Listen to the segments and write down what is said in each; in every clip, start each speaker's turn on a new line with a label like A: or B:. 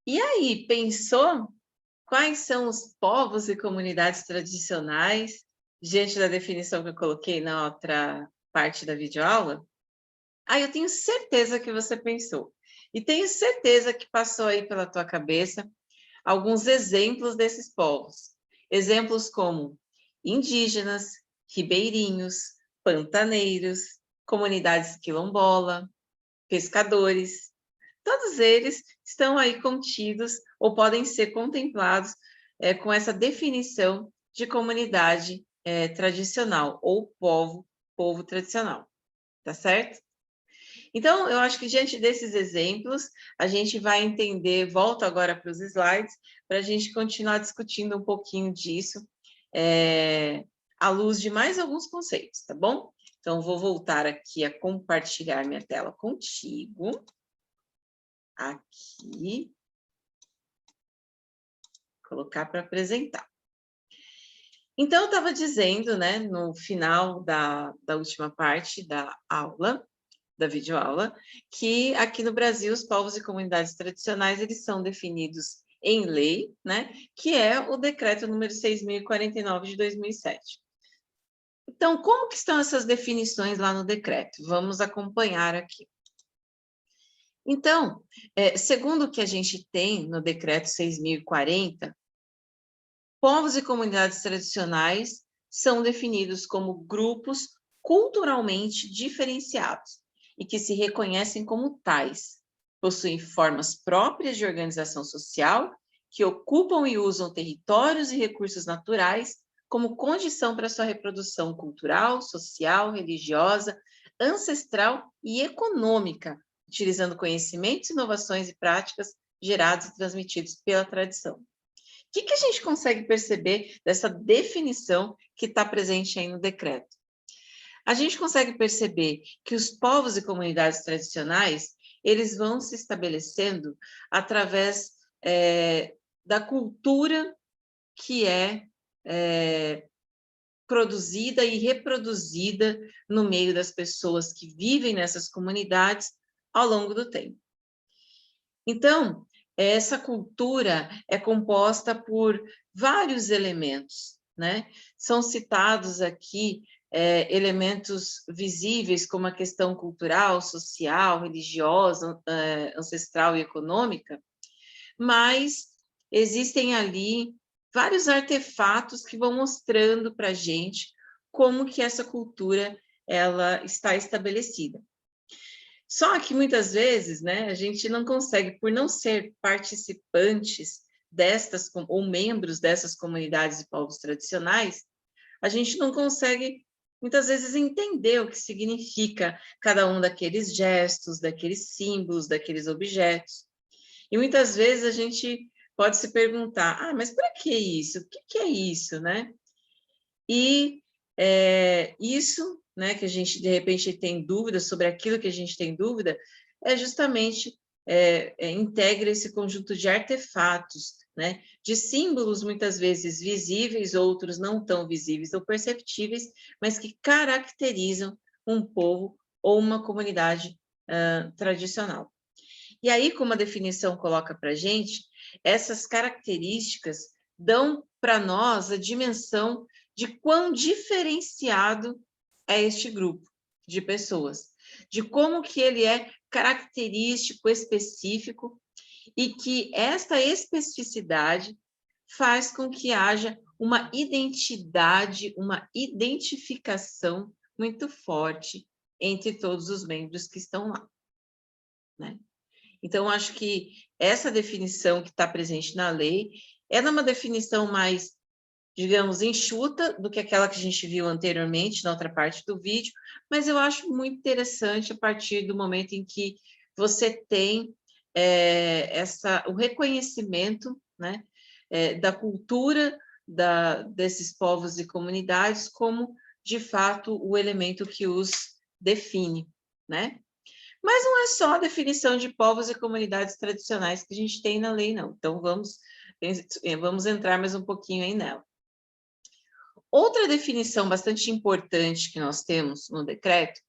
A: E aí, pensou quais são os povos e comunidades tradicionais diante da definição que eu coloquei na outra parte da videoaula? Ah, eu tenho certeza que você pensou. E tenho certeza que passou aí pela tua cabeça alguns exemplos desses povos. Exemplos como indígenas, ribeirinhos, pantaneiros, comunidades quilombola, pescadores. Todos eles estão aí contidos ou podem ser contemplados com essa definição de comunidade tradicional ou povo tradicional, tá certo? Então, eu acho que diante desses exemplos, a gente vai entender, volto agora para os slides, para a gente continuar discutindo um pouquinho disso, à luz de mais alguns conceitos, tá bom? Então, vou voltar aqui a compartilhar minha tela contigo. Aqui. Colocar para apresentar. Então, eu estava dizendo, né, no final da última parte da aula, da videoaula, que aqui no Brasil os povos e comunidades tradicionais, eles são definidos em lei, né, que é o decreto número 6.049 de 2007. Então, como que estão essas definições lá no decreto? Vamos acompanhar aqui. Então, segundo o que a gente tem no decreto 6.040, povos e comunidades tradicionais são definidos como grupos culturalmente diferenciados e que se reconhecem como tais. Possuem formas próprias de organização social, que ocupam e usam territórios e recursos naturais como condição para sua reprodução cultural, social, religiosa, ancestral e econômica, utilizando conhecimentos, inovações e práticas gerados e transmitidos pela tradição. O que a gente consegue perceber dessa definição que está presente aí no decreto? A gente consegue perceber que os povos e comunidades tradicionais, eles vão se estabelecendo através da cultura que é produzida e reproduzida no meio das pessoas que vivem nessas comunidades ao longo do tempo. Então, essa cultura é composta por vários elementos, né? São citados aqui elementos visíveis como a questão cultural, social, religiosa, ancestral e econômica, mas existem ali vários artefatos que vão mostrando para a gente como que essa cultura ela está estabelecida. Só que muitas vezes, né, a gente não consegue, por não ser participantes destas, ou membros dessas comunidades e povos tradicionais, a gente não consegue, muitas vezes, entender o que significa cada um daqueles gestos, daqueles símbolos, daqueles objetos. E muitas vezes a gente pode se perguntar, mas para que isso? O que é isso, né? E isso, né, que a gente, de repente, tem dúvida sobre aquilo que a gente tem dúvida, é justamente integra esse conjunto de artefatos, né, de símbolos, muitas vezes visíveis, outros não tão visíveis ou perceptíveis, mas que caracterizam um povo ou uma comunidade tradicional. E aí, como a definição coloca para a gente, essas características dão para nós a dimensão de quão diferenciado é este grupo de pessoas, de como que ele é característico, específico, e que esta especificidade faz com que haja uma identidade, uma identificação muito forte entre todos os membros que estão lá, né? Então, acho que essa definição que está presente na lei é uma definição mais, digamos, enxuta do que aquela que a gente viu anteriormente, na outra parte do vídeo, mas eu acho muito interessante a partir do momento em que você tem o reconhecimento, né, da cultura desses povos e comunidades como, de fato, o elemento que os define, né? Mas não é só a definição de povos e comunidades tradicionais que a gente tem na lei, não. Então, vamos entrar mais um pouquinho aí nela. Outra definição bastante importante que nós temos no decreto,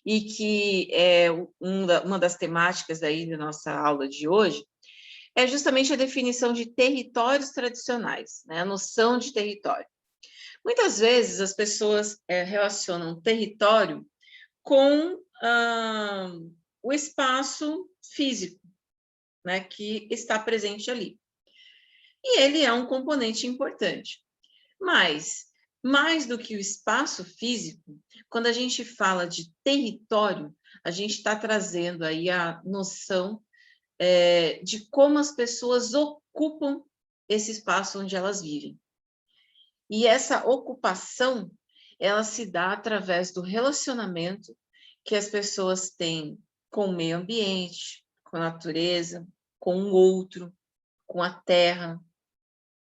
A: e que é uma das temáticas aí da nossa aula de hoje, é justamente a definição de territórios tradicionais, né? A noção de território. Muitas vezes as pessoas relacionam território com o espaço físico, né, que está presente ali. E ele é um componente importante. Mas, mais do que o espaço físico, quando a gente fala de território, a gente está trazendo aí a noção de como as pessoas ocupam esse espaço onde elas vivem. E essa ocupação, ela se dá através do relacionamento que as pessoas têm com o meio ambiente, com a natureza, com o outro, com a terra,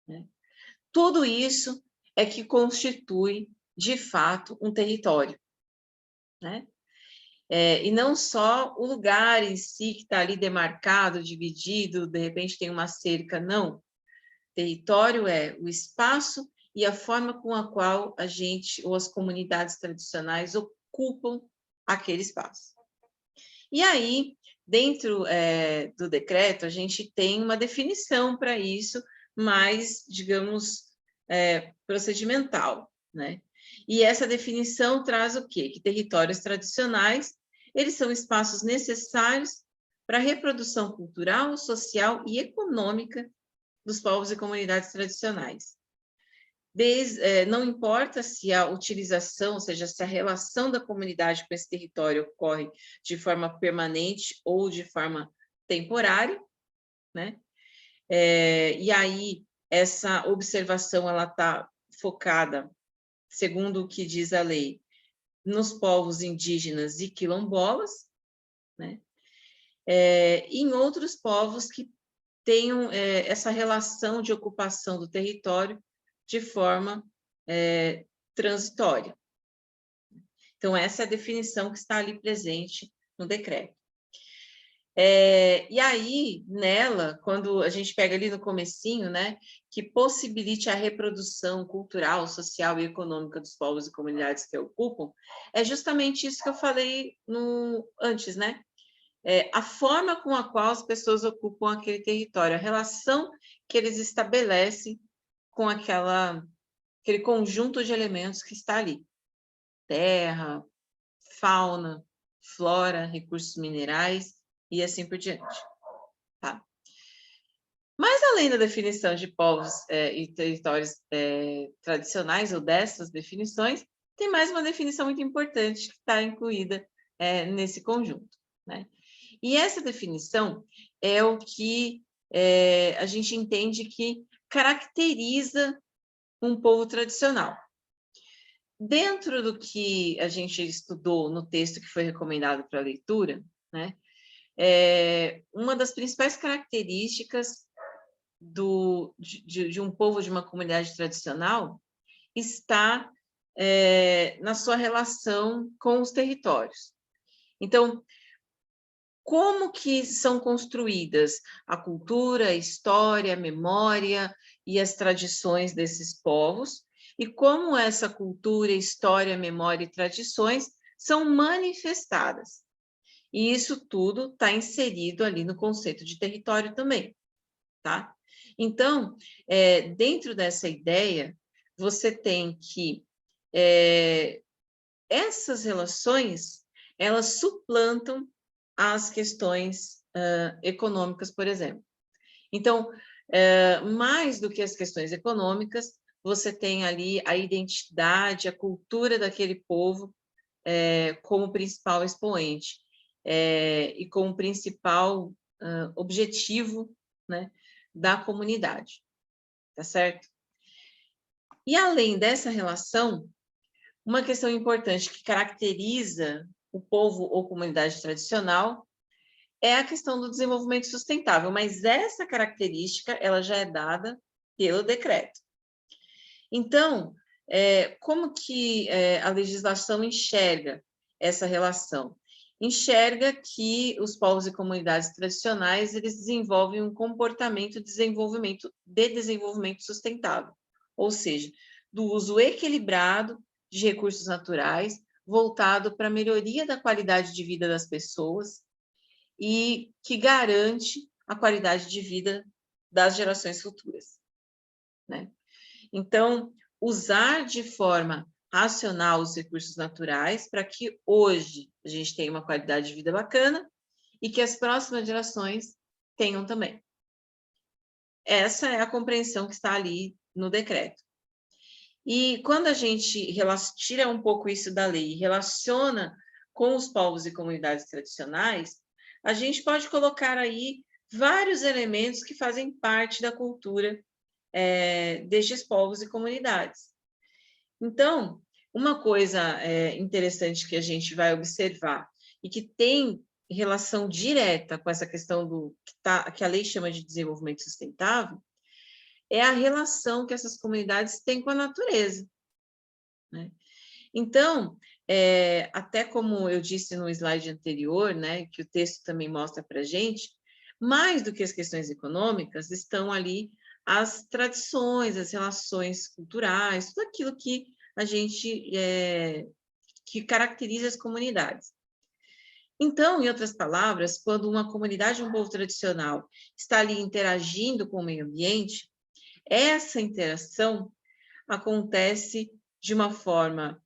A: né? Tudo isso é que constitui, de fato, um território, né? E não só o lugar em si que está ali demarcado, dividido, de repente tem uma cerca, não. Território é o espaço e a forma com a qual a gente, ou as comunidades tradicionais, ocupam aquele espaço. E aí, dentro do decreto, a gente tem uma definição para isso, mais, digamos, procedimental, né? E essa definição traz o quê? Que territórios tradicionais, eles são espaços necessários para a reprodução cultural, social e econômica dos povos e comunidades tradicionais. Não importa se a utilização, ou seja, se a relação da comunidade com esse território ocorre de forma permanente ou de forma temporária, né? E aí, essa observação ela está focada, segundo o que diz a lei, nos povos indígenas e quilombolas, né? Em outros povos que tenham essa relação de ocupação do território de forma transitória. Então, essa é a definição que está ali presente no decreto. E aí, nela, quando a gente pega ali no comecinho, né, que possibilite a reprodução cultural, social e econômica dos povos e comunidades que ocupam, é justamente isso que eu falei antes, né? A forma com a qual as pessoas ocupam aquele território, a relação que eles estabelecem com aquele conjunto de elementos que está ali. Terra, fauna, flora, recursos minerais e assim por diante. Tá? Mas, além da definição de povos e territórios tradicionais, ou dessas definições, tem mais uma definição muito importante que está incluída nesse conjunto, né? E essa definição é o que a gente entende que caracteriza um povo tradicional. Dentro do que a gente estudou no texto que foi recomendado para leitura, né, uma das principais características de um povo, de uma comunidade tradicional, está na sua relação com os territórios. Então, como que são construídas a cultura, a história, a memória e as tradições desses povos, e como essa cultura, história, memória e tradições são manifestadas. E isso tudo está inserido ali no conceito de território também, tá? Então, dentro dessa ideia, você tem que essas relações, elas suplantam as questões econômicas, por exemplo. Então, mais do que as questões econômicas, você tem ali a identidade, a cultura daquele povo como principal expoente e como principal objetivo, né, da comunidade, tá certo? E além dessa relação, uma questão importante que caracteriza o povo ou comunidade tradicional é a questão do desenvolvimento sustentável, mas essa característica ela já é dada pelo decreto. Então, como que a legislação enxerga essa relação? Enxerga que os povos e comunidades tradicionais eles desenvolvem um comportamento de desenvolvimento sustentável, ou seja, do uso equilibrado de recursos naturais, voltado para a melhoria da qualidade de vida das pessoas, e que garante a qualidade de vida das gerações futuras, né? Então, usar de forma racional os recursos naturais para que hoje a gente tenha uma qualidade de vida bacana e que as próximas gerações tenham também. Essa é a compreensão que está ali no decreto. E quando a gente tira um pouco isso da lei e relaciona com os povos e comunidades tradicionais, a gente pode colocar aí vários elementos que fazem parte da cultura destes povos e comunidades. Então, uma coisa interessante que a gente vai observar e que tem relação direta com essa questão que a lei chama de desenvolvimento sustentável, é a relação que essas comunidades têm com a natureza, né? Então, até como eu disse no slide anterior, né, que o texto também mostra para a gente, mais do que as questões econômicas, estão ali as tradições, as relações culturais, tudo aquilo que a gente que caracteriza as comunidades. Então, em outras palavras, quando uma comunidade, um povo tradicional, está ali interagindo com o meio ambiente, essa interação acontece de uma forma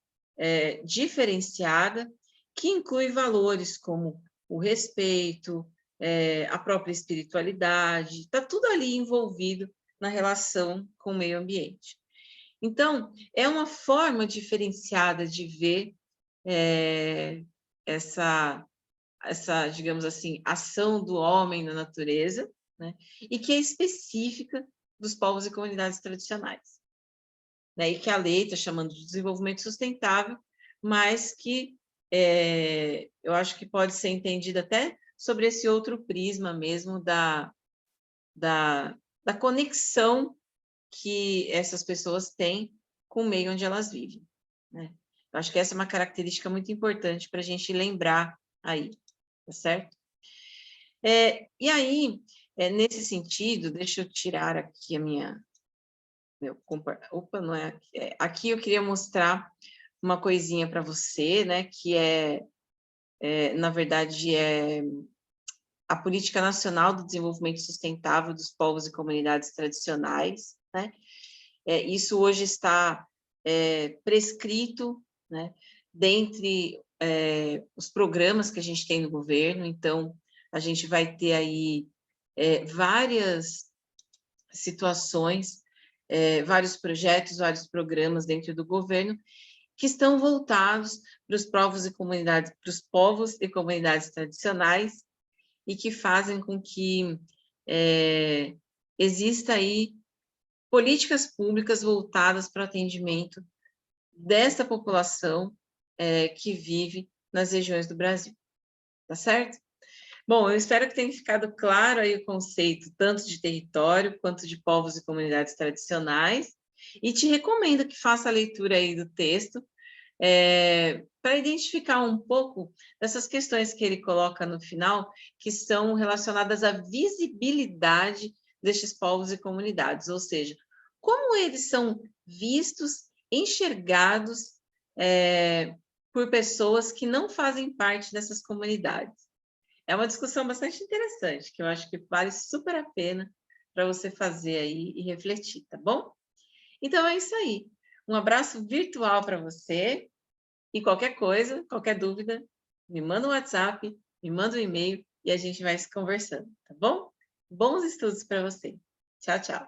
A: diferenciada, que inclui valores como o respeito, a própria espiritualidade, está tudo ali envolvido na relação com o meio ambiente. Então, é uma forma diferenciada de ver essa, digamos assim, ação do homem na natureza, né? E que é específica dos povos e comunidades tradicionais, né? E que a lei está chamando de desenvolvimento sustentável, mas que eu acho que pode ser entendida até sobre esse outro prisma mesmo da conexão que essas pessoas têm com o meio onde elas vivem, né? Eu acho que essa é uma característica muito importante para a gente lembrar aí, tá certo? E aí, nesse sentido, deixa eu tirar aqui a minha... Opa, não é aqui. Aqui eu queria mostrar uma coisinha para você, né, que na verdade, a Política Nacional do Desenvolvimento Sustentável dos Povos e Comunidades Tradicionais, né? Isso hoje está prescrito, né, dentre os programas que a gente tem no governo. Então, a gente vai ter aí várias situações, vários projetos, vários programas dentro do governo que estão voltados para os povos e comunidades tradicionais e que fazem com que exista aí políticas públicas voltadas para o atendimento desta população que vive nas regiões do Brasil, tá certo? Bom, eu espero que tenha ficado claro aí o conceito tanto de território quanto de povos e comunidades tradicionais, e te recomendo que faça a leitura aí do texto para identificar um pouco dessas questões que ele coloca no final, que são relacionadas à visibilidade destes povos e comunidades, ou seja, como eles são vistos, enxergados por pessoas que não fazem parte dessas comunidades. É uma discussão bastante interessante, que eu acho que vale super a pena para você fazer aí e refletir, tá bom? Então é isso aí. Um abraço virtual para você e qualquer coisa, qualquer dúvida, me manda um WhatsApp, me manda um e-mail e a gente vai se conversando, tá bom? Bons estudos para você. Tchau, tchau.